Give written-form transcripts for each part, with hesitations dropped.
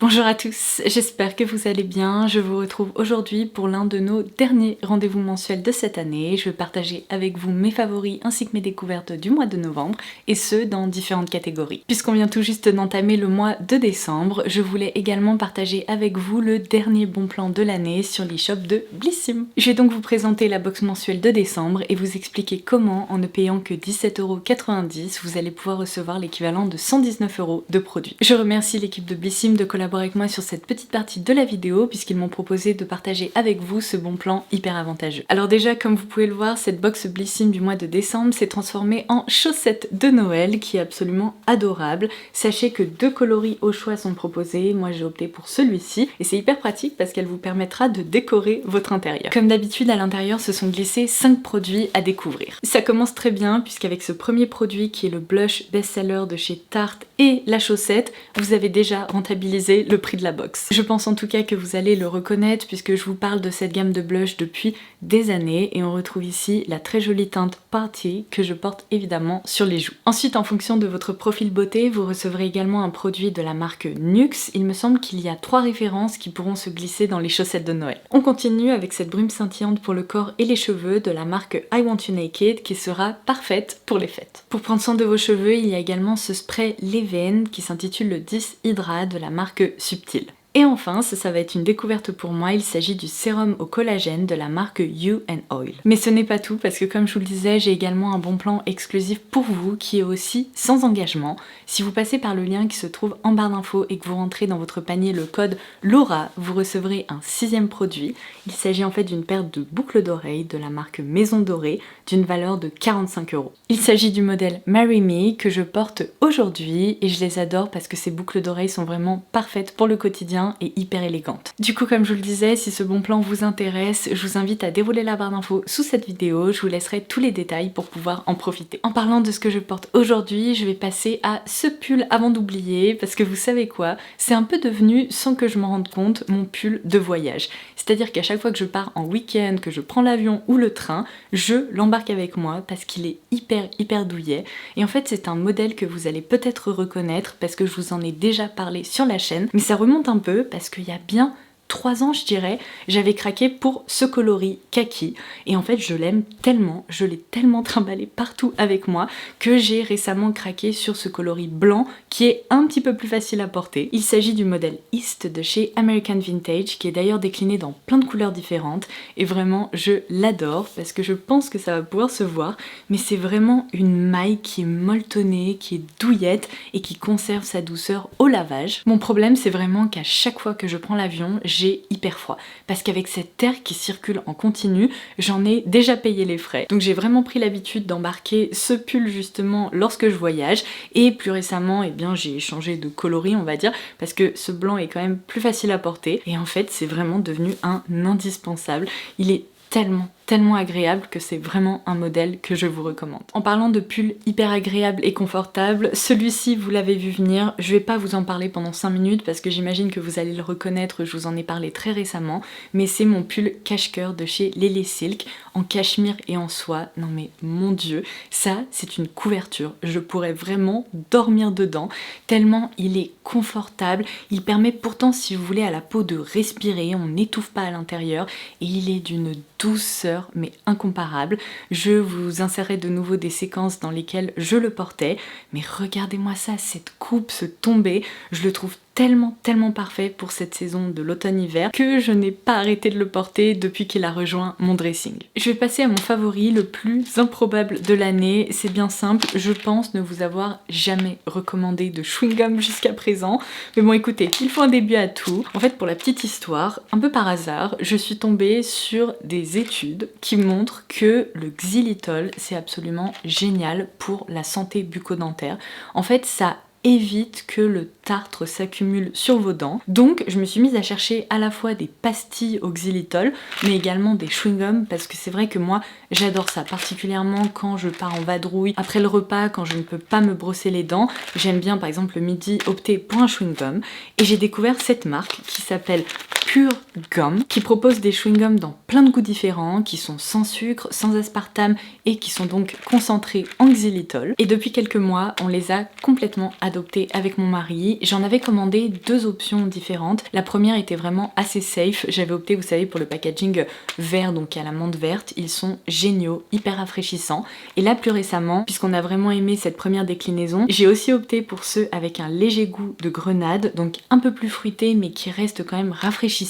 Bonjour à tous, j'espère que vous allez bien. Je vous retrouve aujourd'hui pour l'un de nos derniers rendez-vous mensuels de cette année. Je vais partager avec vous mes favoris ainsi que mes découvertes du mois de novembre, et ce dans différentes catégories. Puisqu'on vient tout juste d'entamer le mois de décembre, je voulais également partager avec vous le dernier bon plan de l'année sur l'e-shop de Blissim. Je vais donc vous présenter la box mensuelle de décembre et vous expliquer comment, en ne payant que 17,90 €, vous allez pouvoir recevoir l'équivalent de 119 € de produits. Je remercie l'équipe de Blissim de collaborer avec moi sur cette petite partie de la vidéo puisqu'ils m'ont proposé de partager avec vous ce bon plan hyper avantageux. Alors déjà, comme vous pouvez le voir, cette box Blissim du mois de décembre s'est transformée en chaussette de Noël qui est absolument adorable. Sachez que 2 coloris au choix sont proposés, moi j'ai opté pour celui-ci et c'est hyper pratique parce qu'elle vous permettra de décorer votre intérieur. Comme d'habitude, à l'intérieur se sont glissés 5 produits à découvrir. Ça commence très bien puisqu'avec ce premier produit qui est le blush best-seller de chez Tarte et la chaussette, vous avez déjà rentabilisé le prix de la box. Je pense en tout cas que vous allez le reconnaître puisque je vous parle de cette gamme de blush depuis des années et on retrouve ici la très jolie teinte Party que je porte évidemment sur les joues. Ensuite, en fonction de votre profil beauté, vous recevrez également un produit de la marque Nuxe. Il me semble qu'il y a 3 références qui pourront se glisser dans les chaussettes de Noël. On continue avec cette brume scintillante pour le corps et les cheveux de la marque I Want You Naked qui sera parfaite pour les fêtes. Pour prendre soin de vos cheveux, il y a également ce spray Leave-In qui s'intitule le 10 Hydra de la marque Subtil. Et enfin, ça va être une découverte pour moi, il s'agit du sérum au collagène de la marque You & Oil. Mais ce n'est pas tout parce que comme je vous le disais, j'ai également un bon plan exclusif pour vous qui est aussi sans engagement. Si vous passez par le lien qui se trouve en barre d'infos et que vous rentrez dans votre panier le code LAURA, vous recevrez un 6e produit. Il s'agit en fait d'une paire de boucles d'oreilles de la marque Maison Dorée d'une valeur de 45 €. Il s'agit du modèle Marry Me que je porte aujourd'hui et je les adore parce que ces boucles d'oreilles sont vraiment parfaites pour le quotidien et hyper élégante. Du coup, comme je vous le disais, si ce bon plan vous intéresse, je vous invite à dérouler la barre d'infos sous cette vidéo, je vous laisserai tous les détails pour pouvoir en profiter. En parlant de ce que je porte aujourd'hui, je vais passer à ce pull avant d'oublier, parce que vous savez quoi, c'est un peu devenu, sans que je m'en rende compte, mon pull de voyage. C'est-à-dire qu'à chaque fois que je pars en week-end, que je prends l'avion ou le train, je l'embarque avec moi parce qu'il est hyper douillet. Et en fait, c'est un modèle que vous allez peut-être reconnaître parce que je vous en ai déjà parlé sur la chaîne, mais ça remonte un peu parce qu'il y a bien 3 ans je dirais, j'avais craqué pour ce coloris kaki et en fait je l'aime tellement, je l'ai tellement trimballé partout avec moi que j'ai récemment craqué sur ce coloris blanc qui est un petit peu plus facile à porter. Il s'agit du modèle East de chez American Vintage qui est d'ailleurs décliné dans plein de couleurs différentes et vraiment je l'adore parce que je pense que ça va pouvoir se voir, mais c'est vraiment une maille qui est molletonnée, qui est douillette et qui conserve sa douceur au lavage. Mon problème c'est vraiment qu'à chaque fois que je prends l'avion, j'ai hyper froid parce qu'avec cette air qui circule en continu, j'en ai déjà payé les frais. Donc j'ai vraiment pris l'habitude d'embarquer ce pull justement lorsque je voyage et plus récemment, eh bien j'ai changé de coloris on va dire parce que ce blanc est quand même plus facile à porter et en fait c'est vraiment devenu un indispensable. Il est tellement agréable que c'est vraiment un modèle que je vous recommande. En parlant de pull hyper agréable et confortable, celui-ci vous l'avez vu venir, je vais pas vous en parler pendant 5 minutes parce que j'imagine que vous allez le reconnaître, je vous en ai parlé très récemment, mais c'est mon pull cache-cœur de chez Lele Silk en cachemire et en soie. Non mais mon dieu, ça c'est une couverture, je pourrais vraiment dormir dedans tellement il est confortable, il permet pourtant si vous voulez à la peau de respirer, on n'étouffe pas à l'intérieur et il est d'une douceur mais incomparable. Je vous insérerai de nouveau des séquences dans lesquelles je le portais, mais regardez-moi ça, cette coupe, ce tombé, je le trouve tellement parfait pour cette saison de l'automne-hiver que je n'ai pas arrêté de le porter depuis qu'il a rejoint mon dressing. Je vais passer à mon favori, le plus improbable de l'année. C'est bien simple, je pense ne vous avoir jamais recommandé de chewing-gum jusqu'à présent. Mais bon écoutez, il faut un début à tout. En fait pour la petite histoire, un peu par hasard, je suis tombée sur des études qui montrent que le xylitol c'est absolument génial pour la santé bucco-dentaire. En fait ça évite que le tartre s'accumule sur vos dents. Donc je me suis mise à chercher à la fois des pastilles au xylitol mais également des chewing-gums parce que c'est vrai que moi j'adore ça, particulièrement quand je pars en vadrouille après le repas, quand je ne peux pas me brosser les dents. J'aime bien par exemple le midi opter pour un chewing-gum et j'ai découvert cette marque qui s'appelle Pure Gum qui propose des chewing-gums dans plein de goûts différents, qui sont sans sucre, sans aspartame et qui sont donc concentrés en xylitol. Et depuis quelques mois, on les a complètement adoptés avec mon mari. J'en avais commandé deux options différentes. La première était vraiment assez safe. J'avais opté, vous savez, pour le packaging vert, donc à la menthe verte. Ils sont géniaux, hyper rafraîchissants. Et là, plus récemment, puisqu'on a vraiment aimé cette première déclinaison, j'ai aussi opté pour ceux avec un léger goût de grenade, donc un peu plus fruité mais qui reste quand même rafraîchissant.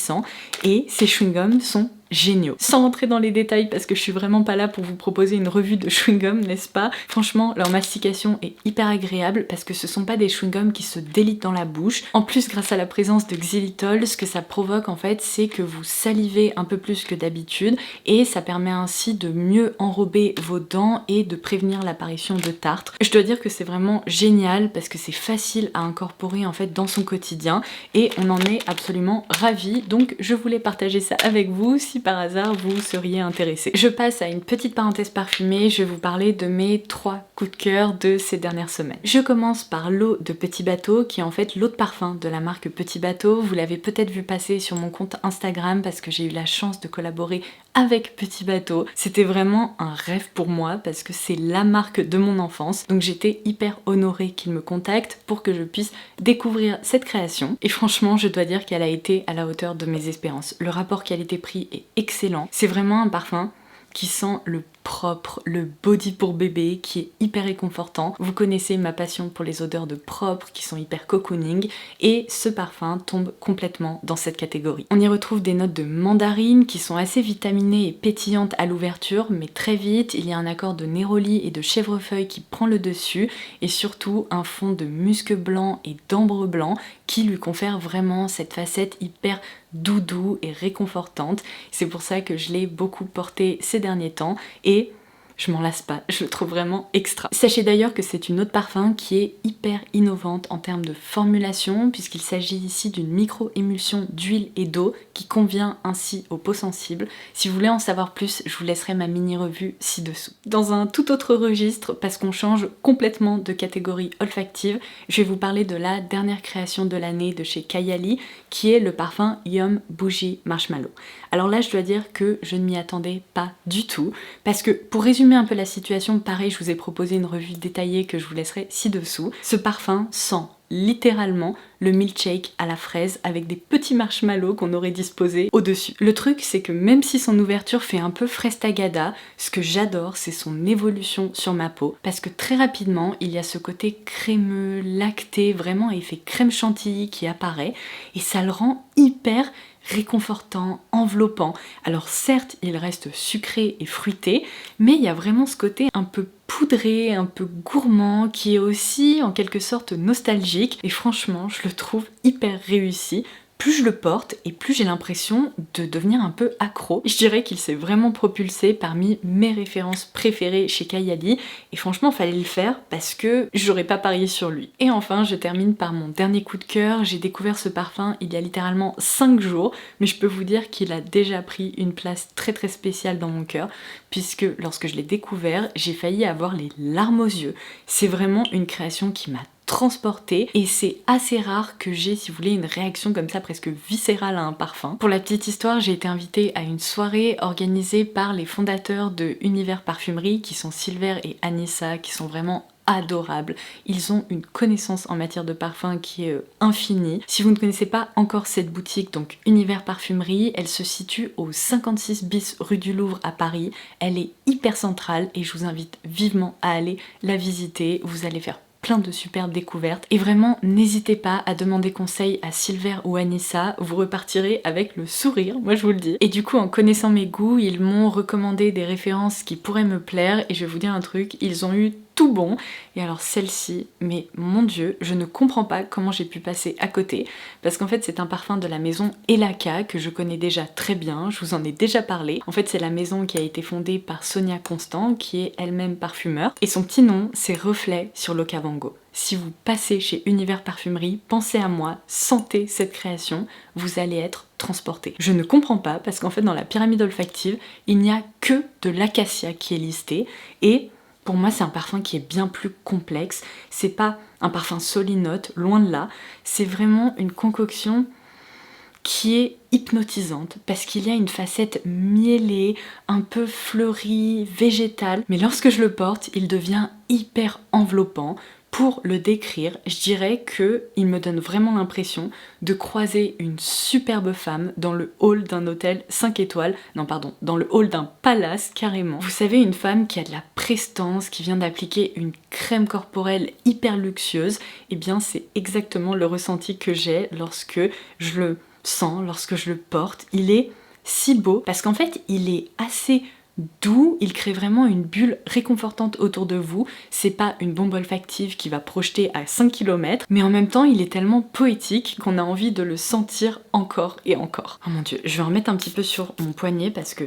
Et ces chewing-gums sont géniaux. Sans rentrer dans les détails parce que je suis vraiment pas là pour vous proposer une revue de chewing-gum, n'est-ce pas? Franchement, leur mastication est hyper agréable parce que ce sont pas des chewing-gums qui se délitent dans la bouche. En plus, grâce à la présence de xylitol, ce que ça provoque en fait, c'est que vous salivez un peu plus que d'habitude et ça permet ainsi de mieux enrober vos dents et de prévenir l'apparition de tartre. Je dois dire que c'est vraiment génial parce que c'est facile à incorporer en fait dans son quotidien et on en est absolument ravis. Donc je voulais partager ça avec vous si par hasard vous seriez intéressé. Je passe à une petite parenthèse parfumée, je vais vous parler de mes 3 coups de cœur de ces dernières semaines. Je commence par l'eau de Petit Bateau qui est en fait l'eau de parfum de la marque Petit Bateau. Vous l'avez peut-être vu passer sur mon compte Instagram parce que j'ai eu la chance de collaborer avec Petit Bateau. C'était vraiment un rêve pour moi parce que c'est la marque de mon enfance. Donc j'étais hyper honorée qu'ils me contactent pour que je puisse découvrir cette création. Et franchement, je dois dire qu'elle a été à la hauteur de mes espérances. Le rapport qualité-prix est excellent. C'est vraiment un parfum qui sent le propre, le body pour bébé qui est hyper réconfortant. Vous connaissez ma passion pour les odeurs de propre qui sont hyper cocooning et ce parfum tombe complètement dans cette catégorie. On y retrouve des notes de mandarine qui sont assez vitaminées et pétillantes à l'ouverture, mais très vite il y a un accord de néroli et de chèvrefeuille qui prend le dessus et surtout un fond de musc blanc et d'ambre blanc qui lui confère vraiment cette facette hyper doudou et réconfortante. C'est pour ça que je l'ai beaucoup porté ces derniers temps et je m'en lasse pas, je le trouve vraiment extra. Sachez d'ailleurs que c'est une eau de parfum qui est hyper innovante en termes de formulation puisqu'il s'agit ici d'une micro-émulsion d'huile et d'eau qui convient ainsi aux peaux sensibles. Si vous voulez en savoir plus, je vous laisserai ma mini-revue ci-dessous. Dans un tout autre registre, parce qu'on change complètement de catégorie olfactive, je vais vous parler de la dernière création de l'année de chez Kayali qui est le parfum Yum Bougie Marshmallow. Alors là, je dois dire que je ne m'y attendais pas du tout parce que pour résumer un peu la situation, pareil, je vous ai proposé une revue détaillée que je vous laisserai ci-dessous. Ce parfum sent littéralement le milkshake à la fraise avec des petits marshmallows qu'on aurait disposés au-dessus. Le truc, c'est que même si son ouverture fait un peu fraise tagada, ce que j'adore, c'est son évolution sur ma peau parce que très rapidement, il y a ce côté crémeux, lacté, vraiment effet crème chantilly qui apparaît et ça le rend hyper réconfortant, enveloppant. Alors certes, il reste sucré et fruité, mais il y a vraiment ce côté un peu poudré, un peu gourmand, qui est aussi en quelque sorte nostalgique. Et franchement, je le trouve hyper réussi. Plus je le porte et plus j'ai l'impression de devenir un peu accro. Je dirais qu'il s'est vraiment propulsé parmi mes références préférées chez Kayali et franchement fallait le faire parce que j'aurais pas parié sur lui. Et enfin je termine par mon dernier coup de cœur. J'ai découvert ce parfum il y a littéralement 5 jours mais je peux vous dire qu'il a déjà pris une place très très spéciale dans mon cœur puisque lorsque je l'ai découvert j'ai failli avoir les larmes aux yeux. C'est vraiment une création qui m'a transportée et c'est assez rare que j'ai, si vous voulez, une réaction comme ça presque viscérale à un parfum. Pour la petite histoire, j'ai été invitée à une soirée organisée par les fondateurs de Univers Parfumerie qui sont Silver et Anissa, qui sont vraiment adorables. Ils ont une connaissance en matière de parfum qui est infinie. Si vous ne connaissez pas encore cette boutique, donc Univers Parfumerie, elle se situe au 56 bis rue du Louvre à Paris. Elle est hyper centrale et je vous invite vivement à aller la visiter. Vous allez faire plein de superbes découvertes et vraiment n'hésitez pas à demander conseil à Silver ou Anissa, vous repartirez avec le sourire, moi je vous le dis. Et du coup en connaissant mes goûts, ils m'ont recommandé des références qui pourraient me plaire et je vais vous dire un truc, ils ont eu tout bon. Et alors celle-ci, mais mon dieu, je ne comprends pas comment j'ai pu passer à côté parce qu'en fait c'est un parfum de la maison Elaka que je connais déjà très bien, je vous en ai déjà parlé. En fait c'est la maison qui a été fondée par Sonia Constant qui est elle-même parfumeur et son petit nom c'est Reflet sur l'Okavango. Si vous passez chez Univers Parfumerie, pensez à moi, sentez cette création, vous allez être transporté. Je ne comprends pas parce qu'en fait dans la pyramide olfactive, il n'y a que de l'acacia qui est listé et pour moi, c'est un parfum qui est bien plus complexe. C'est pas un parfum solinote, loin de là. C'est vraiment une concoction qui est hypnotisante parce qu'il y a une facette mielée, un peu fleurie, végétale, mais lorsque je le porte, il devient hyper enveloppant. Pour le décrire, je dirais qu'il me donne vraiment l'impression de croiser une superbe femme dans le hall d'un hôtel 5 étoiles, non pardon, dans le hall d'un palace carrément. Vous savez, une femme qui a de la prestance, qui vient d'appliquer une crème corporelle hyper luxueuse, et bien c'est exactement le ressenti que j'ai lorsque je le sens, lorsque je le porte. Il est si beau parce qu'en fait il est assez doux, il crée vraiment une bulle réconfortante autour de vous. C'est pas une bombe olfactive qui va projeter à 5 km, mais en même temps il est tellement poétique qu'on a envie de le sentir encore et encore. Oh mon dieu, je vais en remettre un petit peu sur mon poignet parce que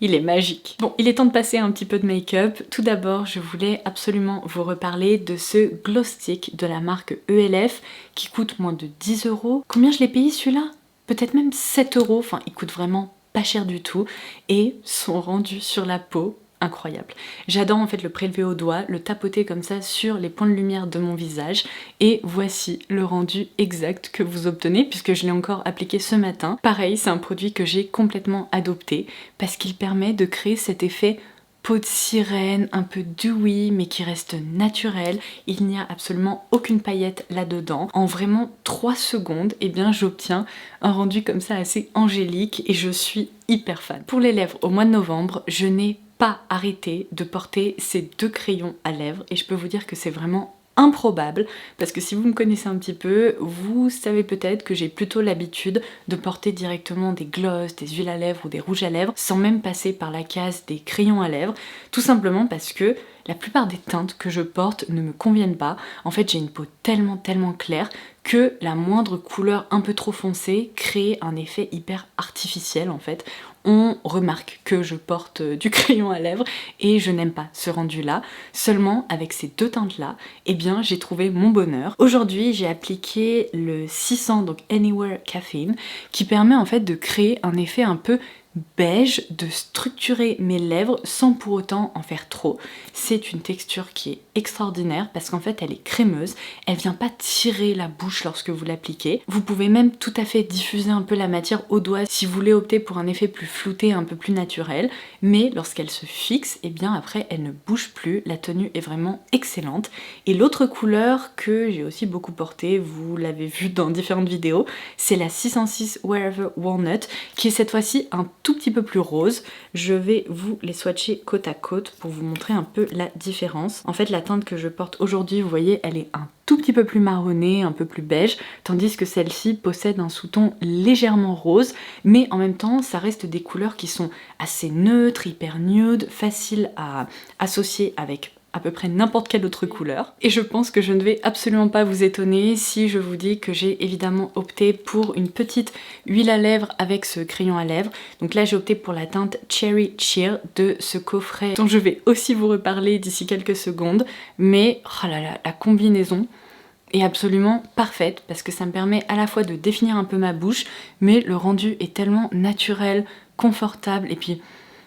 il est magique. Bon, il est temps de passer un petit peu de make-up. Tout d'abord, je voulais absolument vous reparler de ce glow stick de la marque ELF qui coûte moins de 10 €. Combien je l'ai payé celui-là? Peut-être même 7 €. Enfin, il coûte vraiment pas cher du tout. Et son rendu sur la peau, incroyable. J'adore en fait le prélever au doigt, le tapoter comme ça sur les points de lumière de mon visage. Et voici le rendu exact que vous obtenez puisque je l'ai encore appliqué ce matin. Pareil, c'est un produit que j'ai complètement adopté parce qu'il permet de créer cet effet peau de sirène, un peu dewy mais qui reste naturel. Il n'y a absolument aucune paillette là-dedans. En vraiment 3 secondes, eh bien j'obtiens un rendu comme ça assez angélique et je suis hyper fan. Pour les lèvres, au mois de novembre, je n'ai pas arrêté de porter ces 2 crayons à lèvres et je peux vous dire que c'est vraiment improbable parce que si vous me connaissez un petit peu, vous savez peut-être que j'ai plutôt l'habitude de porter directement des glosses, des huiles à lèvres ou des rouges à lèvres sans même passer par la case des crayons à lèvres, tout simplement parce que la plupart des teintes que je porte ne me conviennent pas. En fait, j'ai une peau tellement claire que la moindre couleur un peu trop foncée crée un effet hyper artificiel en fait. On remarque que je porte du crayon à lèvres et je n'aime pas ce rendu là. Seulement avec ces 2 teintes là, eh bien j'ai trouvé mon bonheur. Aujourd'hui j'ai appliqué le 600, donc Anywhere Caffeine, qui permet en fait de créer un effet un peu beige, de structurer mes lèvres sans pour autant en faire trop. C'est une texture qui est extraordinaire parce qu'en fait elle est crémeuse, elle vient pas tirer la bouche lorsque vous l'appliquez. Vous pouvez même tout à fait diffuser un peu la matière au doigt si vous voulez opter pour un effet plus flouté, un peu plus naturel, mais lorsqu'elle se fixe, et bien après elle ne bouge plus, la tenue est vraiment excellente. Et l'autre couleur que j'ai aussi beaucoup portée, vous l'avez vu dans différentes vidéos, c'est la 606 Wherever Walnut, qui est cette fois-ci un tout petit peu plus rose. Je vais vous les swatcher côte à côte pour vous montrer un peu la différence. En fait la teinte que je porte aujourd'hui, vous voyez, elle est un tout petit peu plus marronnée, un peu plus beige, tandis que celle-ci possède un sous-ton légèrement rose, mais en même temps ça reste des couleurs qui sont assez neutres, hyper nude, faciles à associer avec à peu près n'importe quelle autre couleur. Et je pense que je ne vais absolument pas vous étonner si je vous dis que j'ai évidemment opté pour une petite huile à lèvres avec ce crayon à lèvres. Donc là j'ai opté pour la teinte Cherry Cheer de ce coffret dont je vais aussi vous reparler d'ici quelques secondes. Mais oh là là, la combinaison est absolument parfaite parce que ça me permet à la fois de définir un peu ma bouche, mais le rendu est tellement naturel, confortable et puis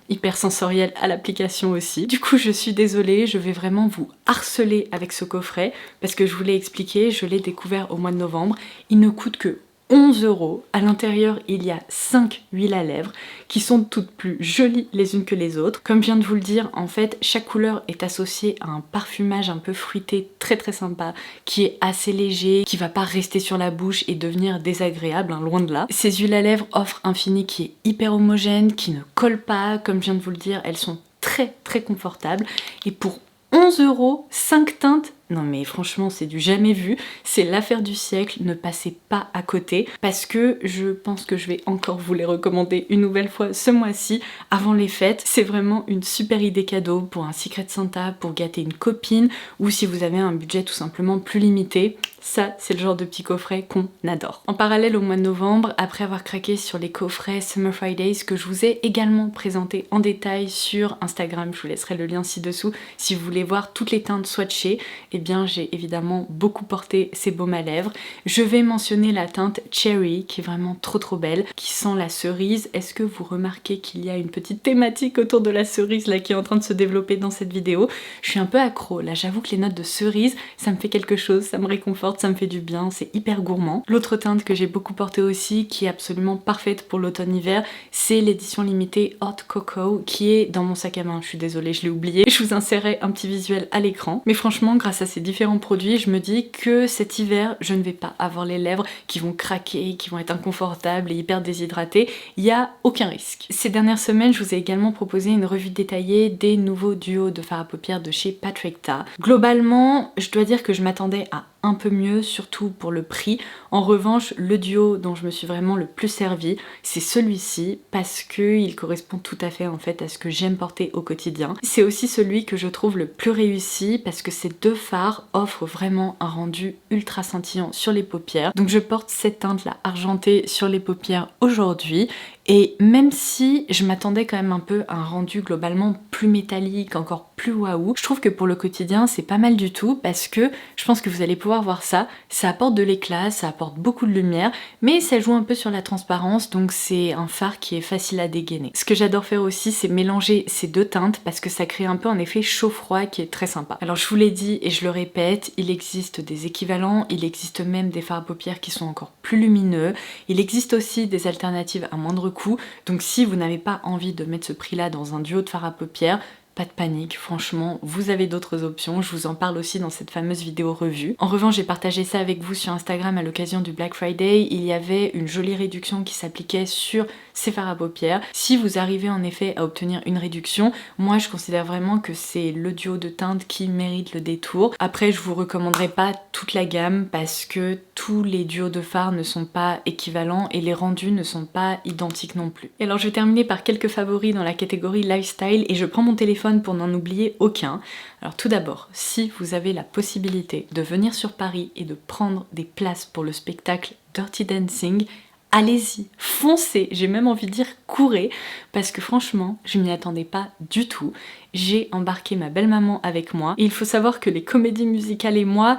hyper sensoriel à l'application aussi. Du coup je suis désolée, je vais vraiment vous harceler avec ce coffret parce que je vous l'ai expliqué, je l'ai découvert au mois de novembre. Il ne coûte que 11 €. À l'intérieur, il y a 5 huiles à lèvres qui sont toutes plus jolies les unes que les autres. Comme je viens de vous le dire, en fait, chaque couleur est associée à un parfumage un peu fruité très sympa, qui est assez léger, qui va pas rester sur la bouche et devenir désagréable, hein, loin de là. Ces huiles à lèvres offrent un fini qui est hyper homogène, qui ne colle pas, comme je viens de vous le dire, elles sont très confortables. Et pour 11 €, 5 teintes, non mais franchement c'est du jamais vu, c'est l'affaire du siècle, ne passez pas à côté parce que je pense que je vais encore vous les recommander une nouvelle fois ce mois-ci avant les fêtes. C'est vraiment une super idée cadeau pour un Secret Santa, pour gâter une copine ou si vous avez un budget tout simplement plus limité. Ça, c'est le genre de petit coffret qu'on adore. En parallèle, au mois de novembre, après avoir craqué sur les coffrets Summer Fridays que je vous ai également présenté en détail sur Instagram, je vous laisserai le lien ci-dessous si vous voulez voir toutes les teintes swatchées, et bien j'ai évidemment beaucoup porté ces baumes à lèvres. Je vais mentionner la teinte Cherry qui est vraiment trop belle, qui sent la cerise. Est-ce que vous remarquez qu'il y a une petite thématique autour de la cerise là qui est en train de se développer dans cette vidéo? Je suis un peu accro là, j'avoue que les notes de cerise, ça me fait quelque chose, ça me réconforte, ça me fait du bien, c'est hyper gourmand. L'autre teinte que j'ai beaucoup portée aussi, qui est absolument parfaite pour l'automne-hiver, c'est l'édition limitée Hot Cocoa qui est dans mon sac à main. Je suis désolée, je l'ai oublié. Je vous insérerai un petit visuel à l'écran. Mais franchement, grâce à ces différents produits, je me dis que cet hiver, je ne vais pas avoir les lèvres qui vont craquer, qui vont être inconfortables et hyper déshydratées. Il n'y a aucun risque. Ces dernières semaines, je vous ai également proposé une revue détaillée des nouveaux duos de fard à paupières de chez Patrick Ta. Globalement, je dois dire que je m'attendais à un peu mieux, surtout pour le prix. En revanche, le duo dont je me suis vraiment le plus servi, c'est celui-ci parce qu'il correspond tout à fait en fait à ce que j'aime porter au quotidien. C'est aussi celui que je trouve le plus réussi parce que ces deux fards offrent vraiment un rendu ultra scintillant sur les paupières. Donc je porte cette teinte là argentée sur les paupières aujourd'hui. Et même si je m'attendais quand même un peu à un rendu globalement plus métallique, encore plus waouh, je trouve que pour le quotidien c'est pas mal du tout parce que je pense que vous allez pouvoir voir ça, ça apporte de l'éclat, ça apporte beaucoup de lumière, mais ça joue un peu sur la transparence, donc c'est un fard qui est facile à dégainer. Ce que j'adore faire aussi, c'est mélanger ces deux teintes parce que ça crée un peu un effet chaud-froid qui est très sympa. Alors je vous l'ai dit et je le répète, il existe des équivalents, il existe même des fards à paupières qui sont encore plus lumineux, il existe aussi des alternatives à moindre coût, donc si vous n'avez pas envie de mettre ce prix-là dans un duo de fards à paupières, pas de panique, franchement, vous avez d'autres options, je vous en parle aussi dans cette fameuse vidéo revue. En revanche, j'ai partagé ça avec vous sur Instagram à l'occasion du Black Friday, il y avait une jolie réduction qui s'appliquait sur ces fards à paupières. Si vous arrivez en effet à obtenir une réduction, moi je considère vraiment que c'est le duo de teintes qui mérite le détour. Après, je vous recommanderai pas toute la gamme parce que tous les duos de fards ne sont pas équivalents et les rendus ne sont pas identiques non plus. Et alors je vais terminer par quelques favoris dans la catégorie lifestyle et je prends mon téléphone pour n'en oublier aucun. Alors tout d'abord, si vous avez la possibilité de venir sur Paris et de prendre des places pour le spectacle Dirty Dancing, allez-y, foncez, j'ai même envie de dire courez, parce que franchement, je m'y attendais pas du tout. J'ai embarqué ma belle-maman avec moi, et il faut savoir que les comédies musicales et moi,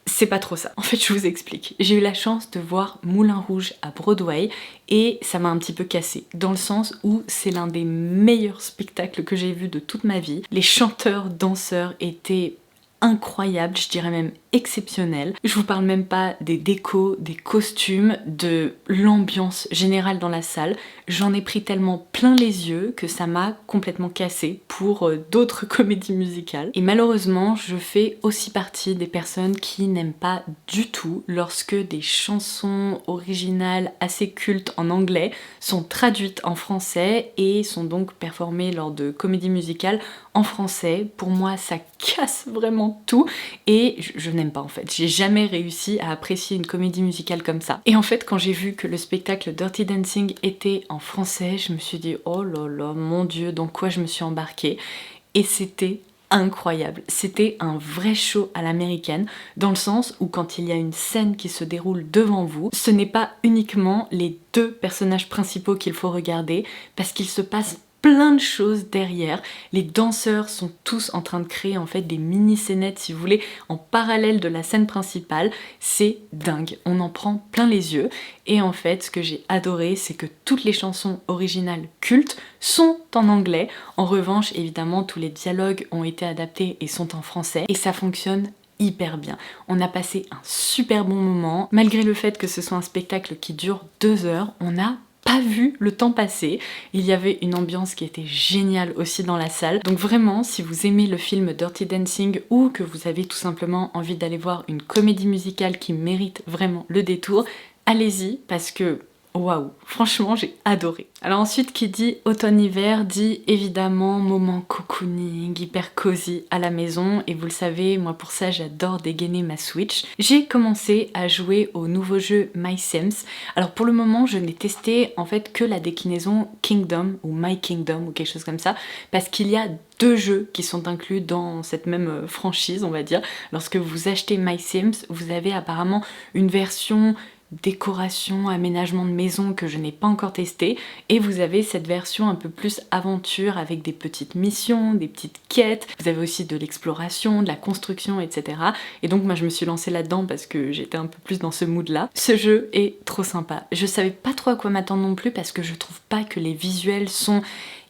c'est pas trop ça. En fait, je vous explique. J'ai eu la chance de voir Moulin Rouge à Broadway et ça m'a un petit peu cassée, dans le sens où c'est l'un des meilleurs spectacles que j'ai vu de toute ma vie. Les chanteurs, danseurs étaient incroyables, je dirais même exceptionnel. Je vous parle même pas des décos, des costumes, de l'ambiance générale dans la salle. J'en ai pris tellement plein les yeux que ça m'a complètement cassée pour d'autres comédies musicales. Et malheureusement, je fais aussi partie des personnes qui n'aiment pas du tout lorsque des chansons originales assez cultes en anglais sont traduites en français et sont donc performées lors de comédies musicales en français. Pour moi, ça casse vraiment tout et je n'aime pas en fait. J'ai jamais réussi à apprécier une comédie musicale comme ça. Et en fait, quand j'ai vu que le spectacle Dirty Dancing était en français, je me suis dit oh là là, mon Dieu, dans quoi je me suis embarquée. Et c'était incroyable. C'était un vrai show à l'américaine, dans le sens où quand il y a une scène qui se déroule devant vous, ce n'est pas uniquement les deux personnages principaux qu'il faut regarder, parce qu'il se passe plein de choses derrière. Les danseurs sont tous en train de créer en fait des mini scénettes, si vous voulez, en parallèle de la scène principale. C'est dingue, on en prend plein les yeux. Et en fait, ce que j'ai adoré, c'est que toutes les chansons originales cultes sont en anglais. En revanche, évidemment, tous les dialogues ont été adaptés et sont en français. Et ça fonctionne hyper bien. On a passé un super bon moment. Malgré le fait que ce soit un spectacle qui dure 2 heures, on a pas vu le temps passer. Il y avait une ambiance qui était géniale aussi dans la salle. Donc vraiment, si vous aimez le film Dirty Dancing ou que vous avez tout simplement envie d'aller voir une comédie musicale qui mérite vraiment le détour, allez-y parce que waouh, franchement j'ai adoré. Alors ensuite, qui dit automne-hiver dit évidemment moment cocooning, hyper cosy à la maison, et vous le savez, moi pour ça j'adore dégainer ma Switch. J'ai commencé à jouer au nouveau jeu My Sims. Alors pour le moment, je n'ai testé en fait que la déclinaison Kingdom ou My Kingdom ou quelque chose comme ça, parce qu'il y a 2 jeux qui sont inclus dans cette même franchise, on va dire. Lorsque vous achetez My Sims, vous avez apparemment une version décoration, aménagement de maison que je n'ai pas encore testé, et vous avez cette version un peu plus aventure avec des petites missions, des petites quêtes, vous avez aussi de l'exploration, de la construction, etc. Et donc moi je me suis lancée là-dedans parce que j'étais un peu plus dans ce mood là. Ce jeu est trop sympa. Je savais pas trop à quoi m'attendre non plus parce que je trouve pas que les visuels sont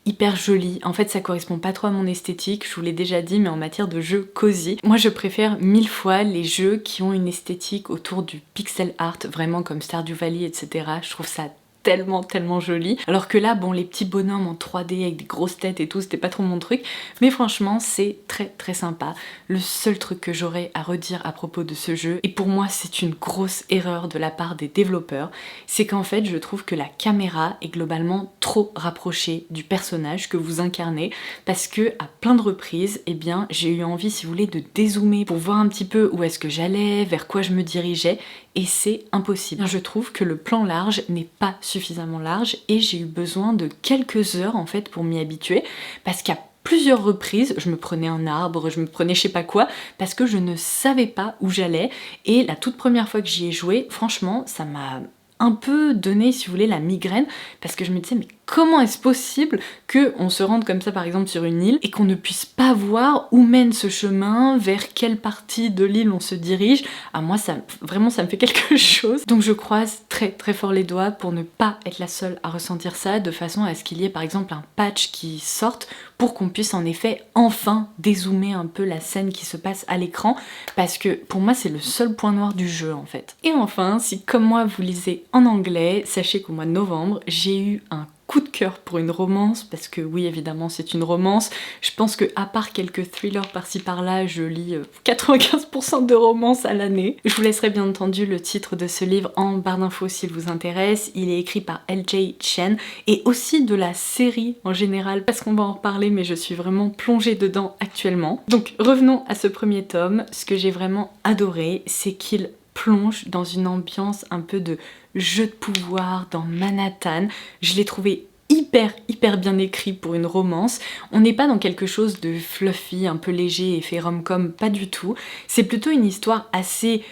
hyper jolis. En fait ça correspond pas trop à mon esthétique, je vous l'ai déjà dit, mais en matière de jeux cosy, moi je préfère 1000 fois les jeux qui ont une esthétique autour du pixel art, vraiment comme Stardew Valley, etc. Je trouve ça tellement joli. Alors que là, bon, les petits bonhommes en 3D avec des grosses têtes et tout, c'était pas trop mon truc. Mais franchement, c'est très sympa. Le seul truc que j'aurais à redire à propos de ce jeu, et pour moi c'est une grosse erreur de la part des développeurs, c'est qu'en fait je trouve que la caméra est globalement trop rapprochée du personnage que vous incarnez, parce que à plein de reprises, eh bien, j'ai eu envie, si vous voulez, de dézoomer pour voir un petit peu où est-ce que j'allais, vers quoi je me dirigeais, et c'est impossible. Je trouve que le plan large n'est pas suffisamment large et j'ai eu besoin de quelques heures en fait pour m'y habituer, parce qu'à plusieurs reprises, je me prenais un arbre, je me prenais je sais pas quoi, parce que je ne savais pas où j'allais, et la toute première fois que j'y ai joué, franchement, ça m'a un peu donné, si vous voulez, la migraine, parce que je me disais, mais comment est-ce possible qu'on se rende comme ça par exemple sur une île et qu'on ne puisse pas voir où mène ce chemin, vers quelle partie de l'île on se dirige? Ah moi ça, vraiment ça me fait quelque chose. Donc je croise très fort les doigts pour ne pas être la seule à ressentir ça, de façon à ce qu'il y ait par exemple un patch qui sorte pour qu'on puisse en effet enfin dézoomer un peu la scène qui se passe à l'écran, parce que pour moi c'est le seul point noir du jeu en fait. Et enfin, si comme moi vous lisez en anglais, sachez qu'au mois de novembre, j'ai eu un coup de cœur pour une romance, parce que oui évidemment c'est une romance. Je pense que à part quelques thrillers par-ci par-là, je lis 95% de romances à l'année. Je vous laisserai bien entendu le titre de ce livre en barre d'infos s'il vous intéresse. Il est écrit par L.J. Chen, et aussi de la série en général, parce qu'on va en reparler, mais je suis vraiment plongée dedans actuellement. Donc revenons à ce premier tome. Ce que j'ai vraiment adoré, c'est qu'il plonge dans une ambiance un peu de jeu de pouvoir dans Manhattan. Je l'ai trouvé hyper bien écrit pour une romance. On n'est pas dans quelque chose de fluffy, un peu léger, effet rom-com, pas du tout. C'est plutôt une histoire assez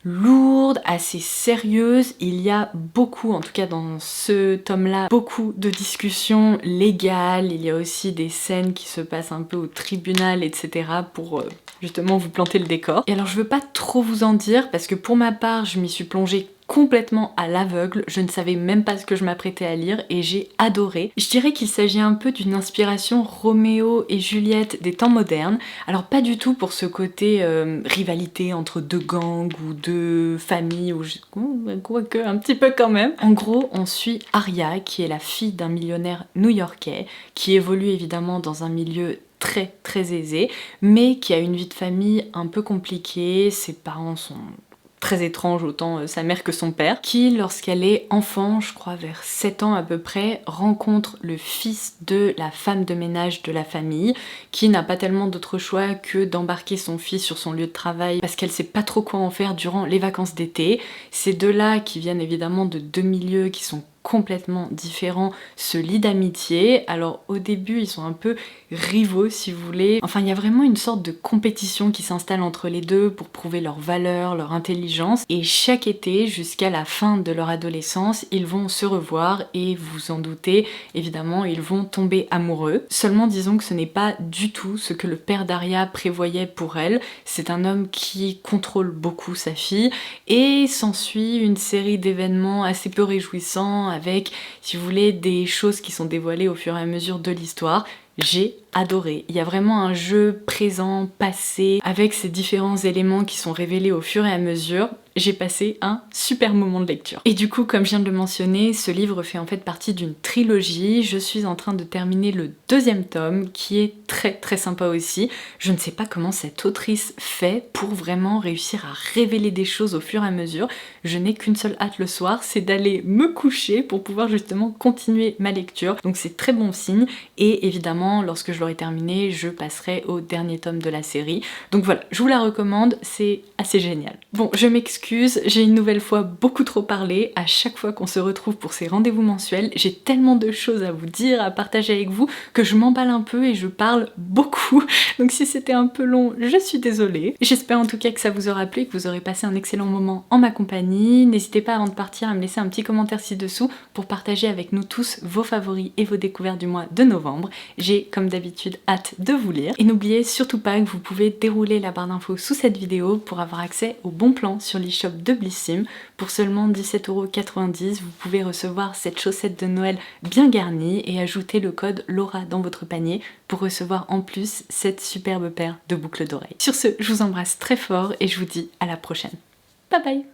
lourde, assez sérieuse. Il y a beaucoup, en tout cas dans ce tome-là, beaucoup de discussions légales. Il y a aussi des scènes qui se passent un peu au tribunal, etc. pour justement vous planter le décor. Et alors je veux pas trop vous en dire parce que pour ma part, je m'y suis plongée complètement à l'aveugle, je ne savais même pas ce que je m'apprêtais à lire et j'ai adoré. Je dirais qu'il s'agit un peu d'une inspiration Roméo et Juliette des temps modernes. Alors pas du tout pour ce côté rivalité entre deux gangs ou deux familles, ou quoique un petit peu quand même. En gros, on suit Aria qui est la fille d'un millionnaire new-yorkais qui évolue évidemment dans un milieu très aisé, mais qui a une vie de famille un peu compliquée. Ses parents sont très étrange, autant sa mère que son père, qui lorsqu'elle est enfant, je crois vers 7 ans à peu près, rencontre le fils de la femme de ménage de la famille, qui n'a pas tellement d'autre choix que d'embarquer son fils sur son lieu de travail parce qu'elle sait pas trop quoi en faire durant les vacances d'été. Ces deux-là, qui viennent évidemment de deux milieux qui sont complètement différents, se lient d'amitié. Alors au début ils sont un peu rivaux si vous voulez, enfin il y a vraiment une sorte de compétition qui s'installe entre les deux pour prouver leur valeur, leur intelligence, et chaque été jusqu'à la fin de leur adolescence ils vont se revoir et vous vous en doutez évidemment ils vont tomber amoureux. Seulement disons que ce n'est pas du tout ce que le père d'Aria prévoyait pour elle. C'est un homme qui contrôle beaucoup sa fille et s'ensuit une série d'événements assez peu réjouissants avec, si vous voulez, des choses qui sont dévoilées au fur et à mesure de l'histoire. J'ai adoré. Il y a vraiment un jeu présent, passé, avec ces différents éléments qui sont révélés au fur et à mesure. J'ai passé un super moment de lecture. Et du coup, comme je viens de le mentionner, ce livre fait en fait partie d'une trilogie. Je suis en train de terminer le deuxième tome, qui est très sympa aussi. Je ne sais pas comment cette autrice fait pour vraiment réussir à révéler des choses au fur et à mesure. Je n'ai qu'une seule hâte le soir, c'est d'aller me coucher pour pouvoir justement continuer ma lecture. Donc c'est très bon signe. Et évidemment, lorsque je l'aurai terminé, je passerai au dernier tome de la série. Donc voilà, je vous la recommande, c'est assez génial. Bon, je m'excuse m'excuse, j'ai une nouvelle fois beaucoup trop parlé. À chaque fois qu'on se retrouve pour ces rendez-vous mensuels, j'ai tellement de choses à vous dire, à partager avec vous, que je m'emballe un peu et je parle beaucoup. Donc si c'était un peu long, je suis désolée. J'espère en tout cas que ça vous aura plu et que vous aurez passé un excellent moment en ma compagnie. N'hésitez pas avant de partir à me laisser un petit commentaire ci-dessous pour partager avec nous tous vos favoris et vos découvertes du mois de novembre. J'ai comme d'habitude hâte de vous lire. Et n'oubliez surtout pas que vous pouvez dérouler la barre d'infos sous cette vidéo pour avoir accès au bon plan sur l'e-shop de Blissim. Pour seulement 17,90 €, vous pouvez recevoir cette chaussette de Noël bien garnie et ajouter le code LAURA dans votre panier pour recevoir en plus cette superbe paire de boucles d'oreilles. Sur ce, je vous embrasse très fort et je vous dis à la prochaine. Bye bye!